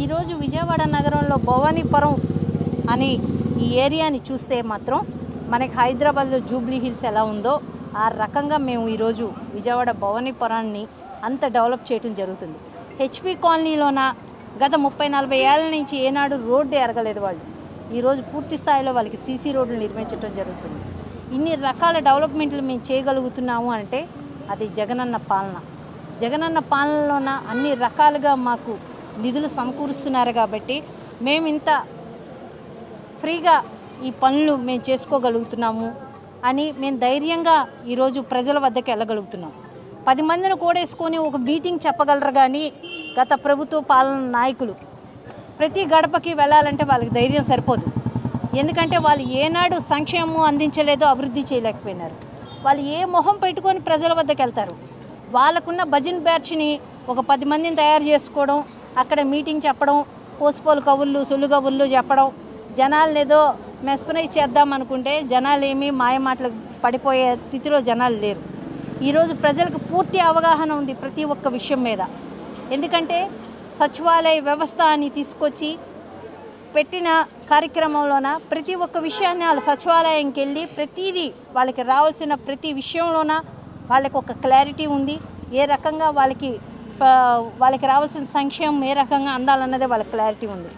ఈరోజు విజయవాడ నగరంలో భవానీపురం అని ఈ ఏరియాని చూస్తే మాత్రం మనకి హైదరాబాద్లో జూబ్లీ హిల్స్ ఎలా ఉందో ఆ రకంగా మేము ఈరోజు విజయవాడ భవానీపురాన్ని అంత డెవలప్ చేయడం జరుగుతుంది. హెచ్పి కాలనీలోన గత 30-40 ఏళ్ల నుంచి ఏనాడు రోడ్డు ఎరగలేదు వాళ్ళు. ఈరోజు పూర్తి స్థాయిలో వాళ్ళకి సీసీ రోడ్లు నిర్మించడం జరుగుతుంది. ఇన్ని రకాల డెవలప్మెంట్లు మేము చేయగలుగుతున్నాము అంటే అది జగనన్న పాలన. జగనన్న పాలనలోన అన్ని రకాలుగా మాకు నిధులు సమకూరుస్తున్నారు కాబట్టి మేము ఇంత ఫ్రీగా ఈ పనులు మేము చేసుకోగలుగుతున్నాము అని మేము ధైర్యంగా ఈరోజు ప్రజల వద్దకు వెళ్ళగలుగుతున్నాం. 10 మందిని కూడేసుకొని ఒక మీటింగ్ చెప్పగలరు కానీ గత ప్రభుత్వ పాలన నాయకులు ప్రతి గడపకి వెళ్ళాలంటే వాళ్ళకి ధైర్యం సరిపోదు. ఎందుకంటే వాళ్ళు ఏనాడు సంక్షేమం అందించలేదో, అభివృద్ధి చేయలేకపోయినారు. వాళ్ళు ఏ మొహం పెట్టుకొని ప్రజల వద్దకు వెళ్తారు? వాళ్ళకున్న భజన్ బ్యాచ్ని ఒక 10 మందిని తయారు చేసుకోవడం, అక్కడ మీటింగ్ చెప్పడం, పోసుపోలు కబుర్లు సొల్లు కబుర్లు చెప్పడం, జనాలు ఏదో మెస్పరైజ్ చేద్దాం అనుకుంటే జనాలు ఏమీ మాయమాటలకు పడిపోయే స్థితిలో జనాలు లేరు. ఈరోజు ప్రజలకు పూర్తి అవగాహన ఉంది ప్రతి ఒక్క విషయం మీద. ఎందుకంటే సచివాలయ వ్యవస్థ అని తీసుకొచ్చి పెట్టిన కార్యక్రమంలోన ప్రతి ఒక్క విషయాన్ని వాళ్ళ సచివాలయంకి వెళ్ళి ప్రతిదీ వాళ్ళకి రావాల్సిన ప్రతి విషయంలోన వాళ్ళకి ఒక క్లారిటీ ఉంది. ఏ రకంగా వాళ్ళకి రావాల్సిన సంక్షేమం ఏ రకంగా అందాలన్నదే వాళ్ళకి క్లారిటీ ఉంది.